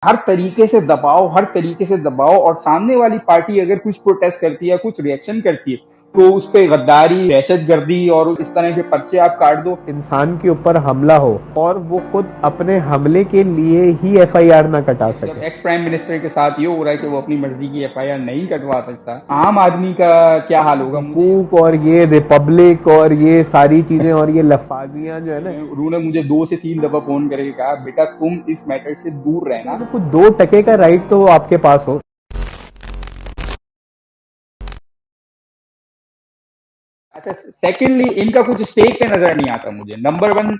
ہر طریقے سے دباؤ، ہر طریقے سے دباؤ، اور سامنے والی پارٹی اگر کچھ پروٹیسٹ کرتی ہے، کچھ ریئیکشن کرتی ہے، تو اس پہ غداری، دہشت گردی اور اس طرح کے پرچے آپ کاٹ دو. انسان کے اوپر حملہ ہو اور وہ خود اپنے حملے کے لیے ہی ایف آئی آر نہ کٹا جب سکے. ایکس پرائم منسٹر کے ساتھ یہ ہو رہا ہے کہ وہ اپنی مرضی کی ایف آئی آر نہیں کٹوا سکتا، عام آدمی کا کیا حال ہوگا؟ مجھے حقوق اور یہ ریپبلک اور یہ ساری چیزیں اور یہ لفاظیاں جو ہے نا، انہوں نے مجھے 2 سے 3 دفعہ فون کر کے کہا بیٹا تم اس میٹر سے دور رہنا. تو کچھ 2% کا رائٹ تو آپ کے پاس ہو. اچھا، سیکنڈلی ان کا کچھ اسٹیک پہ نظر نہیں آتا مجھے. نمبر 1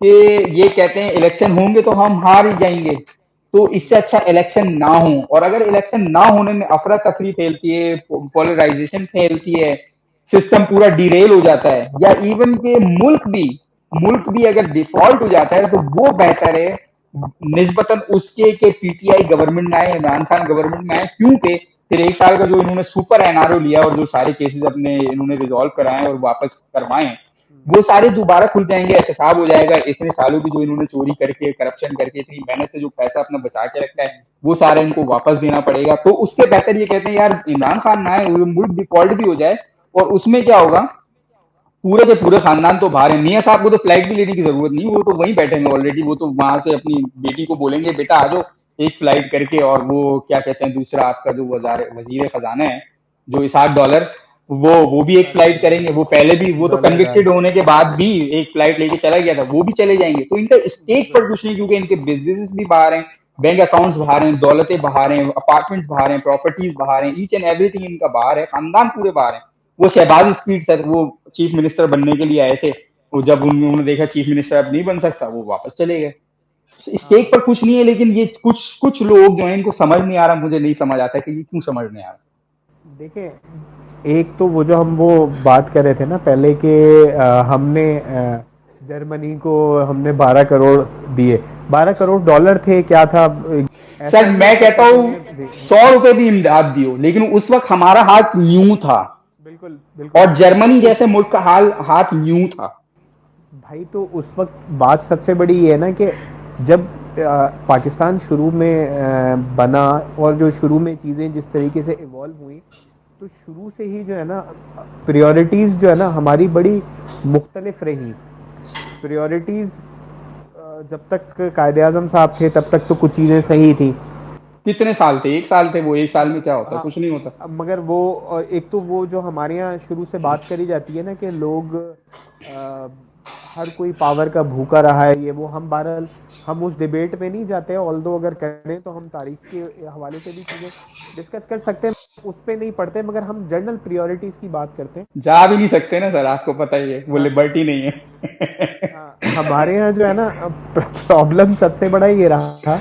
کہ یہ کہتے ہیں الیکشن ہوں گے تو ہم ہار ہی جائیں گے، تو اس سے اچھا الیکشن نہ ہوں. اور اگر الیکشن نہ ہونے میں افراتفری پھیلتی ہے، پولرائزیشن پھیلتی ہے، سسٹم پورا ڈیریل ہو جاتا ہے، یا ایون کہ ملک بھی اگر ڈیفالٹ ہو جاتا ہے، تو وہ بہتر ہے نسبتاً اس کے کہ پی ٹی آئی گورنمنٹ میں آئے، عمران خان گورنمنٹ میں آئے. کیونکہ پھر 1 سال کا جو انہوں نے سپر این آر او لیا اور جو سارے کیسز اپنے انہوں نے ریزالو کرائے اور واپس کروائے ہیں، وہ سارے دوبارہ کھل جائیں گے، احتساب ہو جائے گا. اتنے سالوں کی جو انہوں نے چوری کر کے، کرپشن کر کے، اتنی محنت سے جو پیسہ اپنا بچا کے رکھا ہے، وہ سارا ان کو واپس دینا پڑے گا. تو اس کے بہتر یہ کہتے ہیں یار عمران خان نہ آئے، ملک ڈیفالٹ بھی ہو جائے، اور اس میں کیا ہوگا، پورے کے پورے خاندان تو باہر ہیں. میاں صاحب کو تو فلائٹ بھی لینے کی ضرورت نہیں، وہ تو وہیں بیٹھے ہیں آلریڈی. وہ تو وہاں سے اپنی بیٹی کو بولیں گے بیٹا آ جاؤ ایک فلائٹ کر کے. اور وہ کیا کہتے ہیں دوسرا آپ کا جو وزیر خزانہ ہے جو $60، وہ بھی ایک فلائٹ کریں گے. وہ پہلے بھی، وہ تو کنوکٹڈ ہونے کے بعد بھی ایک فلائٹ لے کے چلا گیا تھا، وہ بھی چلے جائیں گے. تو ان کا اسٹیک پر کچھ نہیں، کیونکہ ان کے بزنس بھی باہر ہیں، بینک اکاؤنٹس باہر ہیں، دولتیں باہر ہیں، اپارٹمنٹس باہر ہیں، پراپرٹیز باہر ہیں، ایچ اینڈ ایوری تھنگ ان کا باہر ہے، خاندان پورے باہر ہیں. وہ شہباز اسپیڈ سر، وہ چیف منسٹر بننے کے لیے آئے تھے، وہ جب انہوں نے دیکھا چیف منسٹر اب نہیں بن سکتا، وہ واپس چلے گئے. اسٹیک پر کچھ نہیں ہے، لیکن یہ کچھ لوگ جو ہیں ان کو سمجھ نہیں آ رہا. مجھے نہیں سمجھ آتا کہ یہ کیوں سمجھ نہیں آ رہا. دیکھیں، ایک تو وہ جو ہم وہ بات کر رہے تھے نا پہلے کہ ہم نے جرمنی کو ہم نے 12 کروڑ دیے. $12 کروڑ تھے، کیا تھا؟ سر ایسا نہیں میں ہوتا کہتا کہ ہوں تمہیں 100 روپے بھی امداد دیو، لیکن اس وقت ہمارا ہاتھ یوں تھا، بالکل بالکل. اور جرمنی اس جیسے ملک کا ہاتھ یوں تھا. بھائی تو اس وقت بات سب سے بڑی یہ ہے نا کہ جب پاکستان شروع میں بنا اور جو شروع میں چیزیں جس طریقے سے ایوالو ہوئی، تو شروع سے ہی جو ہے نا پریورٹیز جو ہے نا ہماری بڑی مختلف رہی. پریورٹیز جب تک قائد اعظم صاحب تھے تب تک تو کچھ چیزیں صحیح تھیں. کتنے سال تھے؟ 1 سال تھے وہ. 1 سال میں کیا ہوتا ہے؟ ہاں، کچھ نہیں ہوتا. مگر وہ ایک تو وہ جو ہمارے یہاں شروع سے بات کری جاتی ہے نا کہ لوگ ہر کوئی پاور کا بھوکا رہا ہے، یہ وہ. ہم بہرحال ہم اس ڈیبیٹ میں نہیں جاتے ہیں، آلدو اگر کریں تو ہم تاریخ کے حوالے سے بھی چیزیں ڈسکس کر سکتے ہیں، اس پہ نہیں پڑھتے. مگر ہم جنرل پریورٹیز کی بات کرتے ہیں. جا بھی نہیں سکتے نا سر، آپ کو پتہ ہی ہے وہ ہاں لبرٹی نہیں ہے. ہاں، ہمارے یہاں جو ہے نا پرابلم سب سے بڑا یہ رہا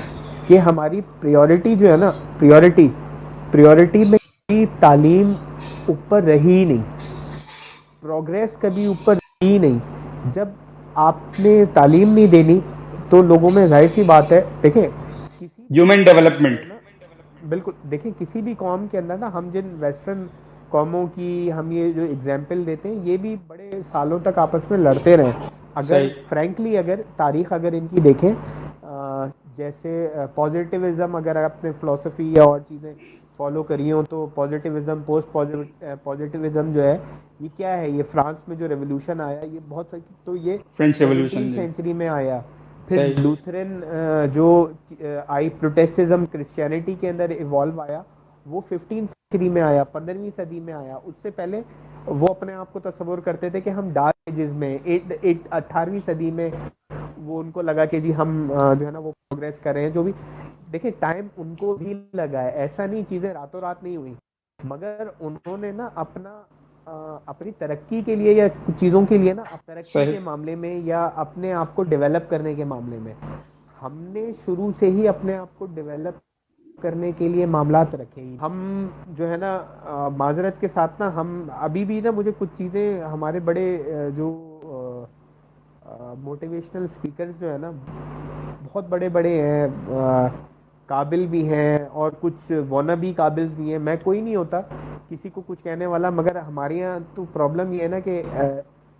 کہ ہماری پریورٹی جو ہے نا، پریورٹی میں تعلیم اوپر رہی نہیں، پروگریس کبھی اوپر رہی نہیں. جب آپ نے تعلیم نہیں دینی تو لوگوں میں ظاہر سی بات ہے. دیکھیں کسی بھی ہیومن قوم کے ڈیولپمنٹ. اندر نا، بالکل دیکھیں کسی بھی قوم کے اندر نا، ہم جن ویسٹرن قوموں کی ہم یہ جو اگزامپل دیتے ہیں، یہ بھی بڑے سالوں تک آپس میں لڑتے رہے. اگر صحیح. فرینکلی اگر تاریخ اگر ان کی دیکھیں، جیسے پازیٹیوزم اگر آپ نے فلسفی یا اور چیزیں فالو کری ہوں تو پازیٹیوزم، پوسٹ پازیٹیوزم جو ہے یہ کیا ہے؟ یہ فرانس میں جو ریولوشن آیا یہ بہت تو یہ فرینچ ریولیوشن 17 جی. سینچری میں آیا. پھر صحیح. لوتھرن جو آئی پروٹیسٹزم کرسچینٹی کے اندر ایوالو آیا، وہ 15 سینچری میں آیا، 15ویں صدی میں آیا. اس سے پہلے وہ اپنے آپ کو تصور کرتے تھے کہ ہم ڈارک ایجز میں 18ویں صدی میں وہ ان کو لگا کہ جی ہم جو ہے نا وہ پروگریس کر رہے ہیں. جو بھی دیکھیں ٹائم ان کو بھی لگا ہے، ایسا نہیں چیزیں راتوں رات نہیں ہوئی، مگر انہوں نے نا اپنی ترقی کے لیے یا کچھ چیزوں کے لیے نا ترقی صحیح. کے معاملے میں یا اپنے آپ کو ڈیولپ کرنے کے معاملے میں ہم نے شروع سے ہی اپنے آپ کو ڈیولپ کرنے کے لیے معاملات رکھے ہی. ہم جو ہے نا معذرت کے ساتھ نا ہم ابھی بھی نا مجھے کچھ چیزیں ہمارے بڑے جو موٹیویشنل اسپیکرز جو ہے نا بہت بڑے بڑے ہیں، قابل بھی ہیں اور کچھ وانا بھی قابل بھی ہیں. میں کوئی نہیں ہوتا کسی کو کچھ کہنے والا، مگر ہمارے یہاں تو پرابلم یہ ہے نا کہ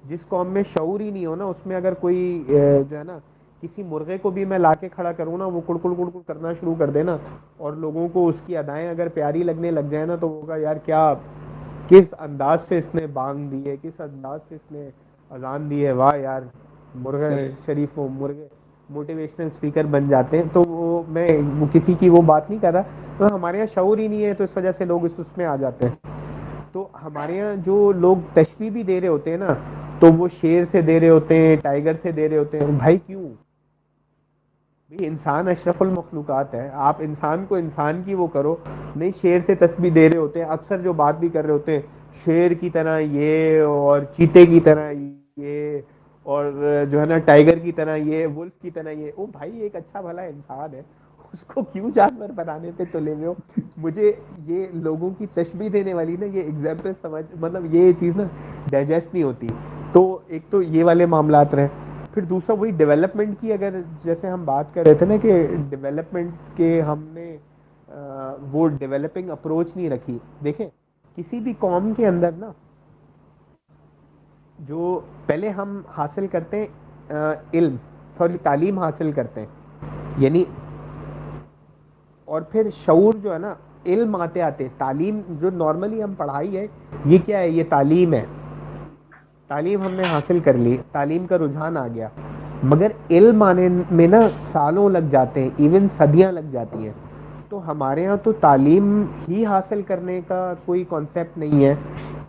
جس قوم میں شعور ہی نہیں ہو نا، اس میں اگر کوئی جو ہے نا کسی مرغے کو بھی میں لا کے کھڑا کروں نا، وہ کڑکڑ کڑکڑ کرنا شروع کر دے نا، اور لوگوں کو اس کی ادائیں اگر پیاری لگنے لگ جائے نا، تو وہ کہا یار کیا، کس انداز سے اس نے بانگ دی ہے، کس انداز سے اس نے اذان دی ہے، واہ یار مرغے صحیح شریف ہو، مرغے موٹیویشنل اسپیکر بن جاتے ہیں. تو وہ کسی کی وہ بات نہیں کر رہا، تو ہمارے یہاں شعور ہی نہیں ہے، تو اس وجہ سے لوگ اس میں آ جاتے ہیں. تو ہمارے یہاں جو لوگ تشبیہ بھی دے رہے ہوتے ہیں نا، تو وہ شیر سے دے رہے ہوتے ہیں، ٹائیگر سے دے رہے ہوتے ہیں. بھائی کیوں بھائی، انسان اشرف المخلوقات ہے، آپ انسان کو انسان کی وہ کرو. نہیں، شیر سے تسبیح دے رہے ہوتے ہیں اکثر، جو بات بھی کر رہے ہوتے ہیں شیر کی طرح یہ، اور چیتے کی طرح یہ، اور جو ہے نا ٹائیگر کی طرح یہ، ولف کی طرح یہ. او بھائی، ایک اچھا بھلا انسان ہے، اس کو کیوں جانور بنانے پہ تلے ہوئے ہو؟ مجھے یہ لوگوں کی تشبیہ دینے والی نا یہ ایگزامپل سمجھ، مطلب یہ چیز نا ڈائجسٹ نہیں ہوتی. تو ایک تو یہ والے معاملات رہے. پھر دوسرا وہی ڈیولپمنٹ کی، اگر جیسے ہم بات کر رہے تھے نا کہ ڈیولپمنٹ کے ہم نے وہ ڈیولپنگ اپروچ نہیں رکھی. دیکھیں کسی بھی قوم کے اندر نا، جو پہلے ہم حاصل کرتے ہیں علم، سوری تعلیم حاصل کرتے ہیں یعنی، اور پھر شعور جو ہے نا، علم آتے آتے تعلیم، جو نارملی ہم پڑھائی ہے یہ کیا ہے، یہ تعلیم ہے. تعلیم ہم نے حاصل کر لی، تعلیم کا رجحان آ گیا، مگر علم آنے میں نا سالوں لگ جاتے ہیں، ایون صدیاں لگ جاتی ہیں. تو ہمارے ہاں تو تعلیم ہی حاصل کرنے کا کوئی کانسیپٹ نہیں ہے،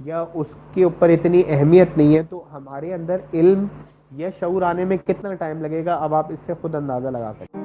یا اس کے اوپر اتنی اہمیت نہیں ہے. تو ہمارے اندر علم یا شعور آنے میں کتنا ٹائم لگے گا، اب آپ اس سے خود اندازہ لگا سکتے ہیں.